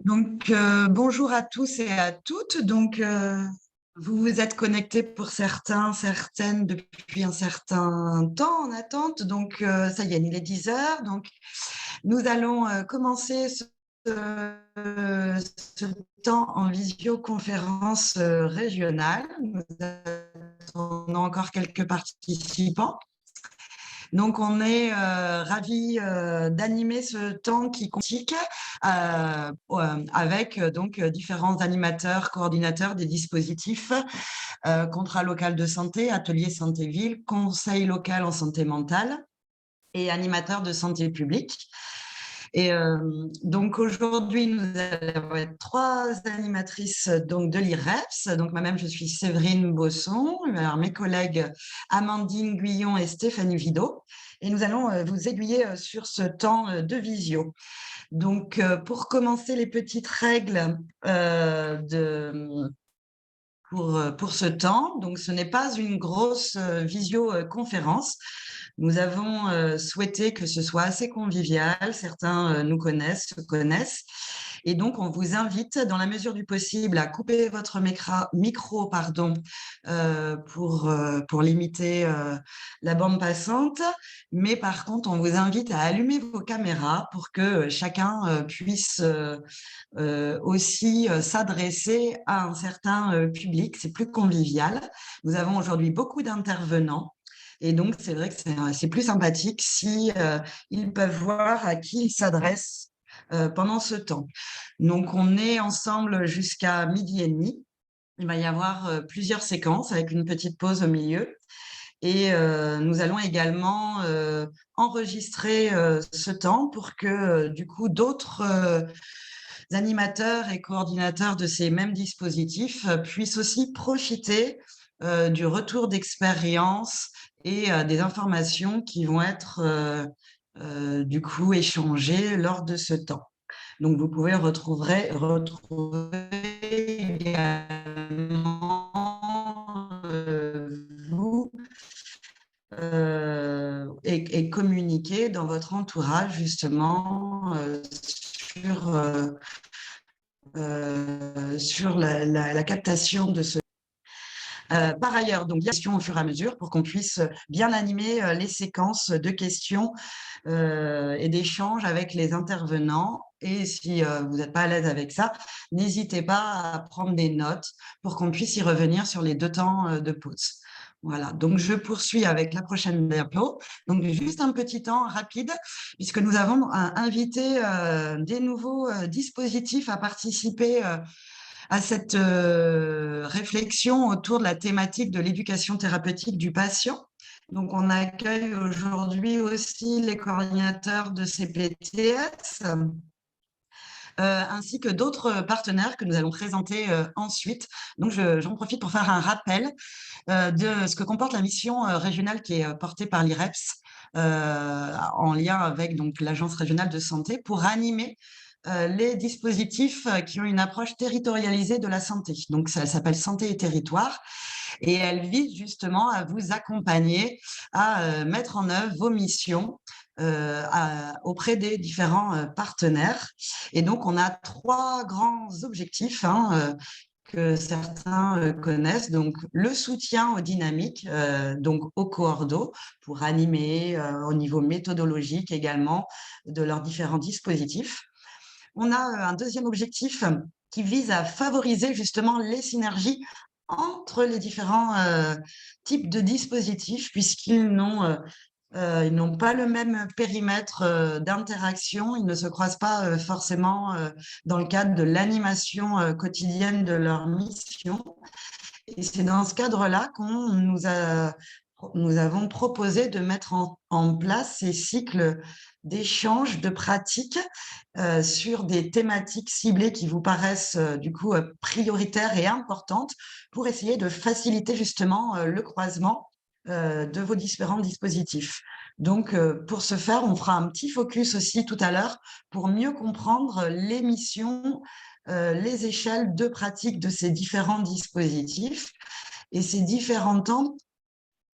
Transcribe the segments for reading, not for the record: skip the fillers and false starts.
Bonjour à tous et à toutes. Vous vous êtes connectés pour certains, certaines depuis un certain temps en attente. Ça y est, il est 10 heures. Donc, nous allons commencer ce temps en visioconférence régionale. Nous avons encore quelques participants. Donc, on est ravis d'animer ce temps qui consiste avec différents animateurs, coordinateurs des dispositifs, contrat local de santé, atelier santé-ville, conseil local en santé mentale et animateurs de santé publique. Donc aujourd'hui, nous allons être trois animatrices de l'IREPS. Donc moi-même, je suis Séverine Bosson. Alors, mes collègues Amandine Guyon et Stéphanie Vidot. Et nous allons vous aiguiller sur ce temps de visio. Pour commencer, les petites règles pour ce temps. Donc, ce n'est pas une grosse visioconférence. Nous avons souhaité que ce soit assez convivial. Certains nous connaissent, se connaissent. Et donc, on vous invite, dans la mesure du possible, à couper votre micro pour limiter la bande passante. Mais par contre, on vous invite à allumer vos caméras pour que chacun puisse aussi s'adresser à un certain public. C'est plus convivial. Nous avons aujourd'hui beaucoup d'intervenants. Et donc, c'est vrai que c'est plus sympathique si ils peuvent voir à qui ils s'adressent pendant ce temps. Donc, on est ensemble jusqu'à 12h30. Il va y avoir plusieurs séquences avec une petite pause au milieu. Et nous allons également enregistrer ce temps pour que, du coup, d'autres animateurs et coordinateurs de ces mêmes dispositifs puissent aussi profiter du retour d'expérience et des informations qui vont être du coup échangées lors de ce temps. Donc, vous pouvez retrouver également vous et communiquer dans votre entourage justement sur la captation de ce. Par ailleurs, donc, il y a des questions au fur et à mesure pour qu'on puisse bien animer les séquences de questions et d'échanges avec les intervenants. Et si vous n'êtes pas à l'aise avec ça, n'hésitez pas à prendre des notes pour qu'on puisse y revenir sur les 2 temps de pause. Voilà, donc je poursuis avec la prochaine diapo. Donc juste un petit temps rapide, puisque nous avons invité des nouveaux dispositifs à participer à cette réflexion autour de la thématique de l'éducation thérapeutique du patient. Donc, on accueille aujourd'hui aussi les coordinateurs de CPTS, ainsi que d'autres partenaires que nous allons présenter ensuite. Donc, j'en profite pour faire un rappel de ce que comporte la mission régionale qui est portée par l'IREPS, en lien avec l'Agence régionale de santé, pour animer les dispositifs qui ont une approche territorialisée de la santé. Donc, ça s'appelle Santé et Territoire, et elle vise justement à vous accompagner à mettre en œuvre vos missions auprès des différents partenaires. Et donc, on a 3 grands objectifs que certains connaissent. Donc, le soutien aux dynamiques, donc aux coordos, pour animer au niveau méthodologique également de leurs différents dispositifs. On a un deuxième objectif qui vise à favoriser justement les synergies entre les différents types de dispositifs, puisqu'ils n'ont pas le même périmètre d'interaction, ils ne se croisent pas forcément dans le cadre de l'animation quotidienne de leur mission. Et c'est dans ce cadre-là qu'on nous avons proposé de mettre en place ces cycles d'échange, de pratiques sur des thématiques ciblées qui vous paraissent du coup prioritaires et importantes pour essayer de faciliter justement le croisement de vos différents dispositifs. Donc, pour ce faire, on fera un petit focus aussi tout à l'heure pour mieux comprendre les missions, les échelles de pratique de ces différents dispositifs. Et ces différents temps,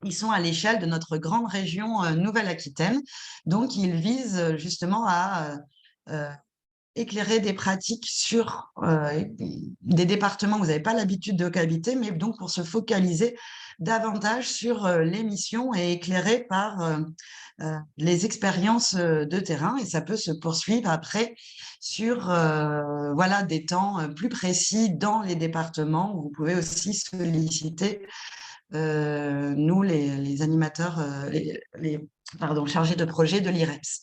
ils sont à l'échelle de notre grande région Nouvelle-Aquitaine. Donc, ils visent justement à éclairer des pratiques sur des départements où vous n'avez pas l'habitude de cohabiter, mais donc pour se focaliser davantage sur les missions et éclairer par les expériences de terrain. Et ça peut se poursuivre après sur voilà, des temps plus précis dans les départements où vous pouvez aussi solliciter nous, les animateurs, pardon, chargés de projet de l'IREPS.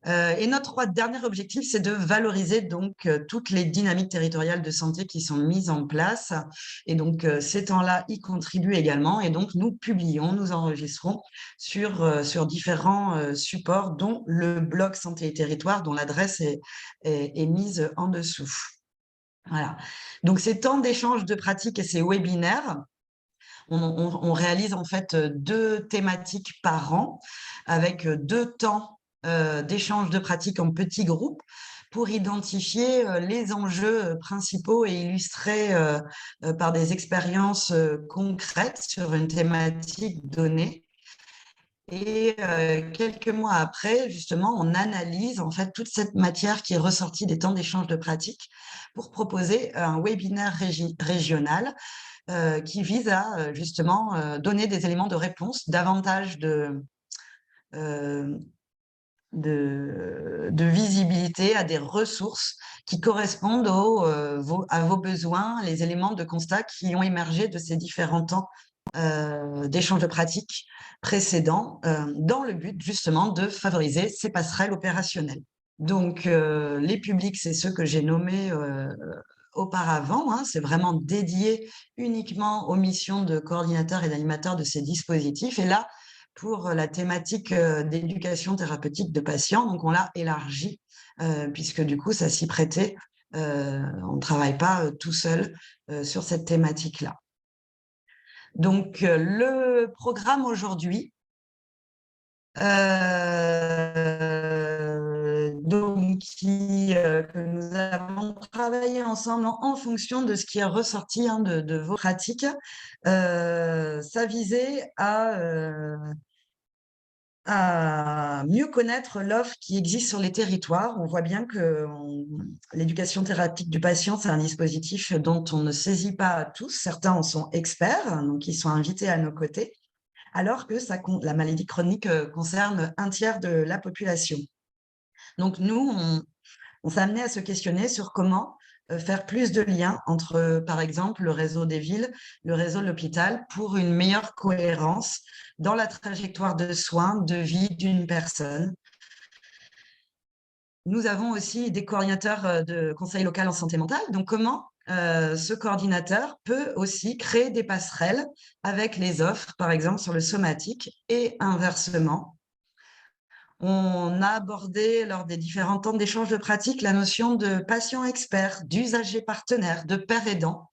Et notre dernier objectif, c'est de valoriser donc toutes les dynamiques territoriales de santé qui sont mises en place. Et donc, ces temps-là y contribuent également. Et donc, nous publions, nous enregistrons sur différents supports, dont le blog Santé et Territoire, dont l'adresse est mise en dessous. Voilà. Donc, ces temps d'échange de pratiques et ces webinaires, on réalise en fait 2 thématiques par an avec 2 temps d'échange de pratiques en petits groupes pour identifier les enjeux principaux et illustrer par des expériences concrètes sur une thématique donnée. Et quelques mois après, justement, on analyse en fait toute cette matière qui est ressortie des temps d'échange de pratiques pour proposer un webinaire régional qui vise à justement donner des éléments de réponse, davantage euh, de visibilité à des ressources qui correspondent à vos besoins, les éléments de constat qui ont émergé de ces différents temps d'échange de pratiques précédents, dans le but justement de favoriser ces passerelles opérationnelles. Donc, les publics, c'est ceux que j'ai nommés auparavant, hein, c'est vraiment dédié uniquement aux missions de coordinateurs et d'animateurs de ces dispositifs. Et là, pour la thématique d'éducation thérapeutique de patients, donc on l'a élargi, puisque du coup, ça s'y prêtait. On ne travaille pas tout seul sur cette thématique-là. Donc, le programme aujourd'hui, que nous avons travaillé ensemble en fonction de ce qui est ressorti hein, de vos pratiques, ça visait à mieux connaître l'offre qui existe sur les territoires. On voit bien que l'éducation thérapeutique du patient, c'est un dispositif dont on ne saisit pas tous. Certains en sont experts, donc ils sont invités à nos côtés, alors que la maladie chronique concerne un tiers de la population. Donc nous, on s'est amené à se questionner sur comment faire plus de liens entre, par exemple, le réseau des villes, le réseau de l'hôpital, pour une meilleure cohérence dans la trajectoire de soins, de vie d'une personne. Nous avons aussi des coordinateurs de conseil local en santé mentale. Donc, comment ce coordinateur peut aussi créer des passerelles avec les offres, par exemple sur le somatique et inversement. On a abordé lors des différents temps d'échange de pratiques la notion de patient expert, d'usager partenaire, de père aidant.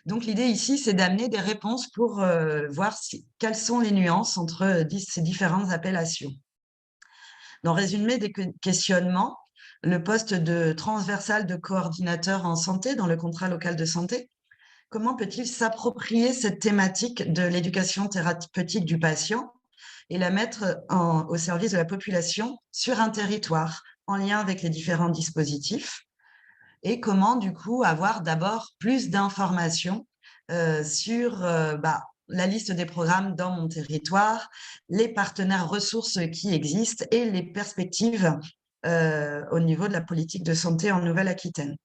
Donc l'idée ici, c'est d'amener des réponses pour voir quelles sont les nuances entre ces différentes appellations. Dans le résumé des questionnements, le poste de transversal de coordinateur en santé dans le contrat local de santé, comment peut-il s'approprier cette thématique de l'éducation thérapeutique du patient et la mettre au service de la population sur un territoire, en lien avec les différents dispositifs, et comment, du coup, avoir d'abord plus d'informations sur la liste des programmes dans mon territoire, les partenaires ressources qui existent et les perspectives au niveau de la politique de santé en Nouvelle-Aquitaine.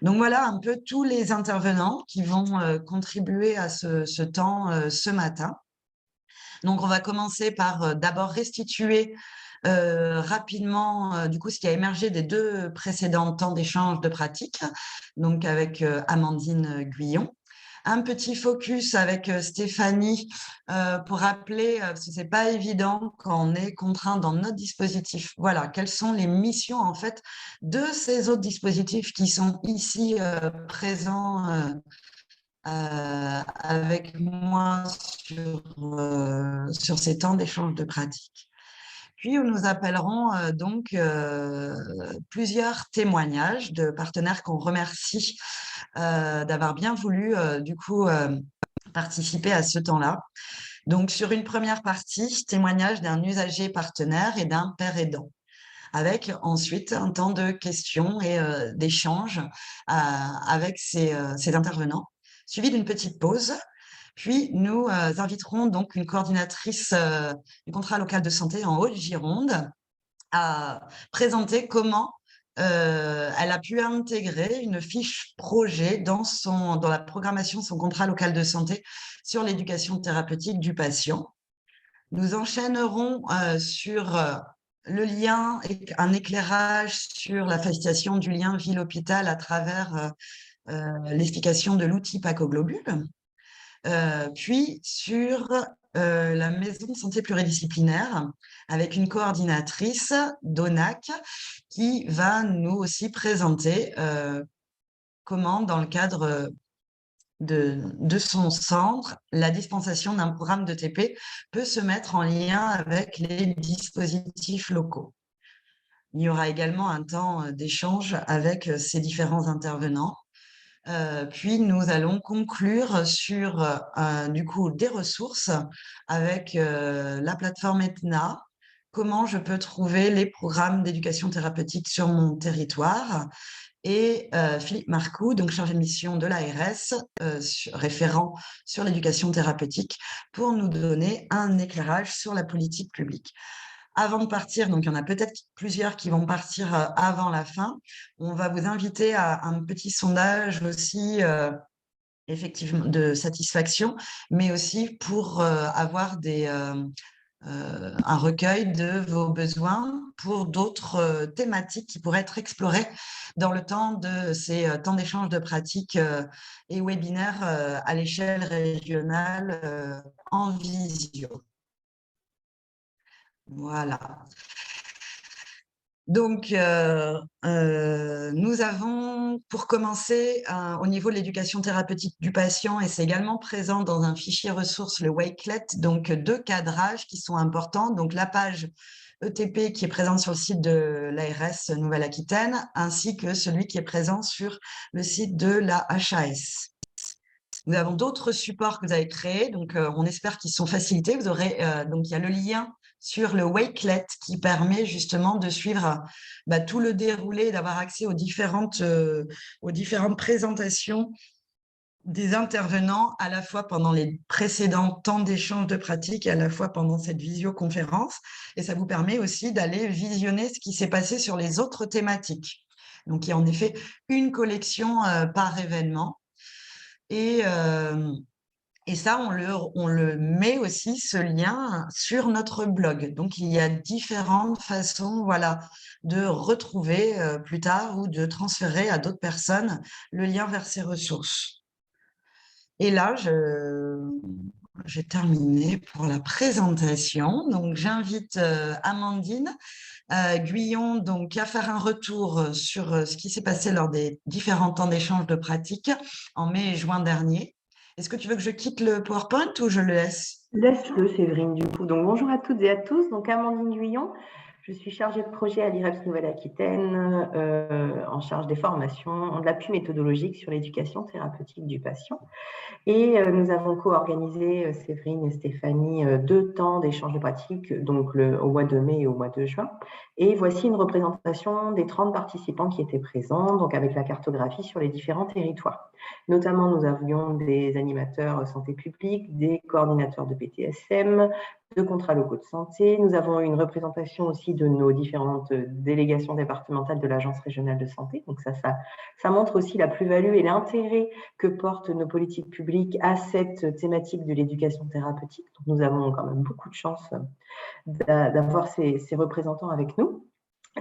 Donc voilà un peu tous les intervenants qui vont contribuer à ce temps ce matin. Donc, on va commencer par d'abord restituer rapidement du coup ce qui a émergé des 2 précédents temps d'échange de pratiques, donc avec Amandine Guyon. Un petit focus avec Stéphanie pour rappeler, parce que c'est pas évident quand on est contraint dans notre dispositif. Voilà, quelles sont les missions en fait de ces autres dispositifs qui sont ici présents avec moi sur ces temps d'échange de pratiques. Puis, nous appellerons donc plusieurs témoignages de partenaires qu'on remercie d'avoir bien voulu du coup participer à ce temps-là. Donc, sur une première partie, témoignage d'un usager partenaire et d'un père aidant. avec ensuite un temps de questions et d'échanges avec ces intervenants, suivi d'une petite pause. Puis, nous inviterons donc une coordinatrice du contrat local de santé en Haute-Gironde à présenter comment elle a pu intégrer une fiche projet dans la programmation de son contrat local de santé sur l'éducation thérapeutique du patient. Nous enchaînerons sur le lien, un éclairage sur la facilitation du lien ville-hôpital à travers l'explication de l'outil PACO-Globule. Puis sur la maison de santé pluridisciplinaire avec une coordinatrice, Donac, qui va nous aussi présenter comment, dans le cadre de son centre, la dispensation d'un programme de TP peut se mettre en lien avec les dispositifs locaux. Il y aura également un temps d'échange avec ces différents intervenants. Puis nous allons conclure sur du coup des ressources avec la plateforme Etna, comment je peux trouver les programmes d'éducation thérapeutique sur mon territoire, et Philippe Marcoux, donc chargé de mission de l'ARS, référent sur l'éducation thérapeutique, pour nous donner un éclairage sur la politique publique. Avant de partir, donc il y en a peut-être plusieurs qui vont partir avant la fin, on va vous inviter à un petit sondage aussi, effectivement, de satisfaction, mais aussi pour avoir un recueil de vos besoins pour d'autres thématiques qui pourraient être explorées dans le temps de ces temps d'échange de pratiques et webinaires à l'échelle régionale en visio. Voilà. Donc, nous avons, pour commencer, au niveau de l'éducation thérapeutique du patient, et c'est également présent dans un fichier ressources, le Wakelet, donc 2 cadrages qui sont importants. Donc, la page ETP qui est présente sur le site de l'ARS Nouvelle-Aquitaine, ainsi que celui qui est présent sur le site de la HAS. Nous avons d'autres supports que vous avez créés, donc on espère qu'ils sont facilités. Vous aurez, donc il y a le lien sur le Wakelet qui permet justement de suivre tout le déroulé, d'avoir accès aux différentes présentations des intervenants, à la fois pendant les précédents temps d'échange de pratiques et à la fois pendant cette visioconférence. Et ça vous permet aussi d'aller visionner ce qui s'est passé sur les autres thématiques. Donc, il y a en effet une collection par événement. Et ça, on le met aussi, ce lien, sur notre blog. Donc, il y a différentes façons, voilà, de retrouver plus tard ou de transférer à d'autres personnes le lien vers ces ressources. Et là, j'ai terminé pour la présentation. Donc, j'invite Amandine Guyon donc, à faire un retour sur ce qui s'est passé lors des différents temps d'échange de pratiques en mai et juin dernier. Est-ce que tu veux que je quitte le PowerPoint ou je le laisse? Laisse-le, Séverine, du coup. Donc, bonjour à toutes et à tous. Donc, Amandine Guyon, je suis chargée de projet à l'IREPS Nouvelle-Aquitaine, en charge des formations, de l'appui méthodologique sur l'éducation thérapeutique du patient. Et nous avons co-organisé, Séverine et Stéphanie, 2 temps d'échange de pratiques, donc au mois de mai et au mois de juin. Et voici une représentation des 30 participants qui étaient présents, donc avec la cartographie sur les différents territoires. Notamment, nous avions des animateurs santé publique, des coordinateurs de PTSM, de contrats locaux de santé. Nous avons une représentation aussi de nos différentes délégations départementales de l'Agence régionale de santé. Donc ça montre aussi la plus-value et l'intérêt que portent nos politiques publiques à cette thématique de l'éducation thérapeutique. Donc, nous avons quand même beaucoup de chance d'avoir ces représentants avec nous.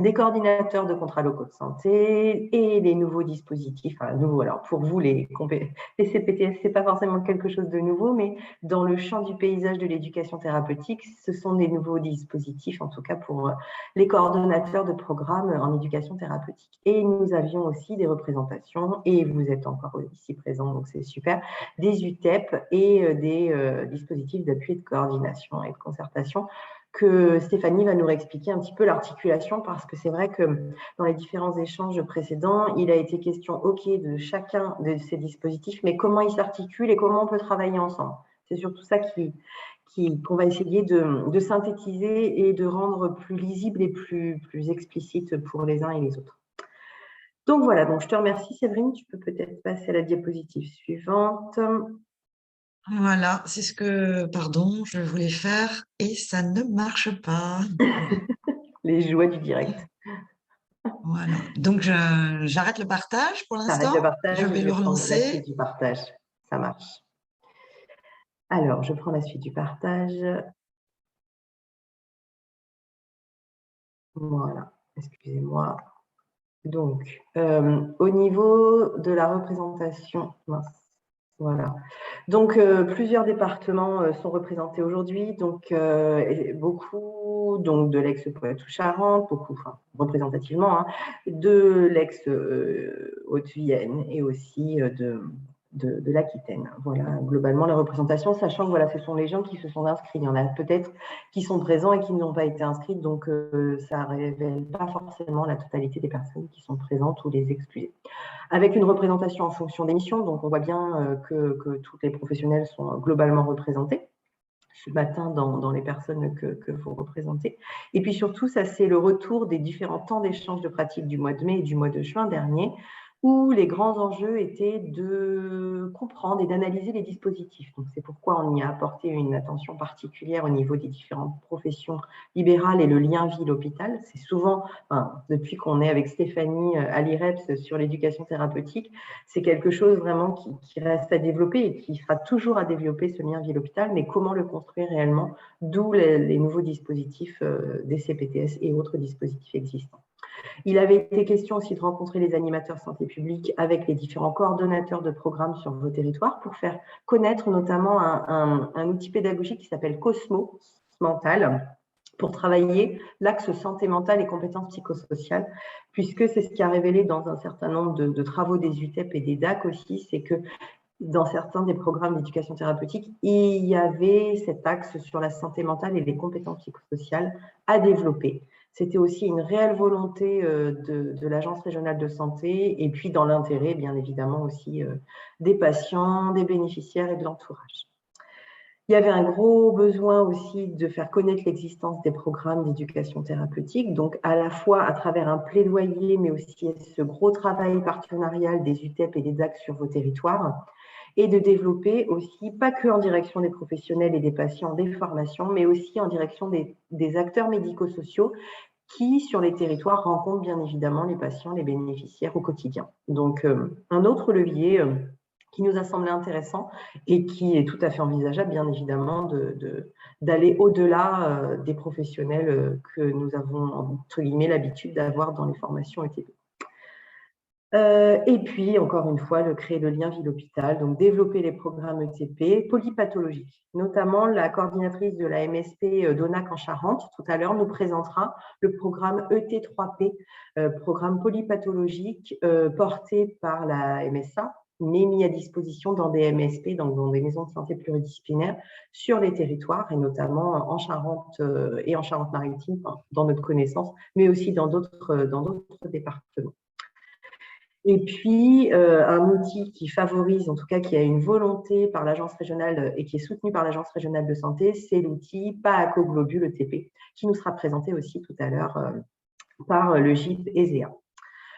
Des coordinateurs de contrats locaux de santé et les nouveaux dispositifs, enfin nouveaux, alors pour vous les CPTS, c'est pas forcément quelque chose de nouveau, mais dans le champ du paysage de l'éducation thérapeutique, ce sont des nouveaux dispositifs, en tout cas pour les coordonnateurs de programmes en éducation thérapeutique. Et nous avions aussi des représentations, et vous êtes encore ici présents, donc c'est super, des UTEP et des dispositifs d'appui et de coordination et de concertation, que Stéphanie va nous réexpliquer un petit peu l'articulation, parce que c'est vrai que dans les différents échanges précédents, il a été question, de chacun de ces dispositifs, mais comment ils s'articulent et comment on peut travailler ensemble. C'est surtout ça qui qu'on va essayer de synthétiser et de rendre plus lisible et plus explicite pour les uns et les autres. Donc voilà, donc je te remercie Séverine, tu peux peut-être passer à la diapositive suivante. Voilà, c'est ce que, pardon, je voulais faire et ça ne marche pas. Les joies du direct. Voilà, donc j'arrête le partage pour T'arrêtes l'instant. le partage Je et vais je le vais prendre la relancer. suite du partage. Ça marche. Alors, je prends la suite du partage. Voilà, excusez-moi. Donc, au niveau de la représentation, mince, voilà. Donc, plusieurs départements sont représentés aujourd'hui, donc beaucoup donc, de l'ex-Poitou-Charentes, beaucoup, enfin, représentativement, hein, de l'ex-Haute-Vienne et aussi de l'Aquitaine. Voilà, globalement, la représentation, sachant que voilà, ce sont les gens qui se sont inscrits. Il y en a peut-être qui sont présents et qui n'ont pas été inscrits, donc ça ne révèle pas forcément la totalité des personnes qui sont présentes ou les excluées. Avec une représentation en fonction des missions, donc on voit bien que tous les professionnels sont globalement représentés ce matin dans les personnes que vous représentez. Et puis surtout, ça c'est le retour des différents temps d'échange de pratiques du mois de mai et du mois de juin dernier, où les grands enjeux étaient de comprendre et d'analyser les dispositifs. Donc c'est pourquoi on y a apporté une attention particulière au niveau des différentes professions libérales et le lien ville-hôpital. C'est souvent, enfin, depuis qu'on est avec Stéphanie à l'IREPS sur l'éducation thérapeutique, c'est quelque chose vraiment qui reste à développer et qui sera toujours à développer, ce lien ville-hôpital, mais comment le construire réellement, d'où les nouveaux dispositifs des CPTS et autres dispositifs existants. Il avait été question aussi de rencontrer les animateurs santé publique avec les différents coordonnateurs de programmes sur vos territoires pour faire connaître notamment un outil pédagogique qui s'appelle Cosmo Mental, pour travailler l'axe santé mentale et compétences psychosociales, puisque c'est ce qui a révélé dans un certain nombre de travaux des UTEP et des DAC aussi, c'est que dans certains des programmes d'éducation thérapeutique, il y avait cet axe sur la santé mentale et les compétences psychosociales à développer. C'était aussi une réelle volonté de l'Agence régionale de santé et puis dans l'intérêt, bien évidemment, aussi des patients, des bénéficiaires et de l'entourage. Il y avait un gros besoin aussi de faire connaître l'existence des programmes d'éducation thérapeutique, donc à la fois à travers un plaidoyer, mais aussi ce gros travail partenarial des UTEP et des DAC sur vos territoires, et de développer aussi, pas que en direction des professionnels et des patients, des formations, mais aussi en direction des acteurs médico-sociaux qui, sur les territoires, rencontrent bien évidemment les patients, les bénéficiaires au quotidien. Donc, un autre levier qui nous a semblé intéressant et qui est tout à fait envisageable, bien évidemment, d'aller au-delà des professionnels que nous avons, entre guillemets, l'habitude d'avoir dans les formations ETP. Et puis, encore une fois, créer le lien ville-hôpital, donc développer les programmes ETP polypathologiques. Notamment, la coordinatrice de la MSP d'ONAC en Charente, tout à l'heure, nous présentera le programme ET3P, programme polypathologique porté par la MSA, mais mis à disposition dans des MSP, donc dans des maisons de santé pluridisciplinaires, sur les territoires, et notamment en Charente et en Charente-Maritime, dans notre connaissance, mais aussi dans d'autres départements. Et puis, un outil qui favorise, en tout cas qui a une volonté par l'agence régionale et qui est soutenu par l'agence régionale de santé, c'est l'outil PAACO-Globule ETP, qui nous sera présenté aussi tout à l'heure par le GIP ESEA.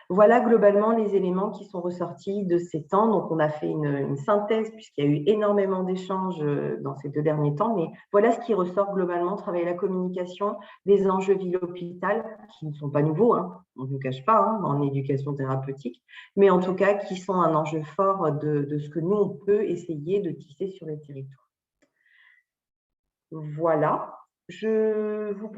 Voilà globalement les éléments qui sont ressortis de ces temps. Donc, on a fait une synthèse puisqu'il y a eu énormément d'échanges dans ces 2 derniers temps. Mais voilà ce qui ressort globalement, travailler la communication, les enjeux ville-hôpital, qui ne sont pas nouveaux, hein, on ne nous cache pas, hein, en éducation thérapeutique, mais en tout cas qui sont un enjeu fort de ce que nous, on peut essayer de tisser sur les territoires. Voilà. Je vous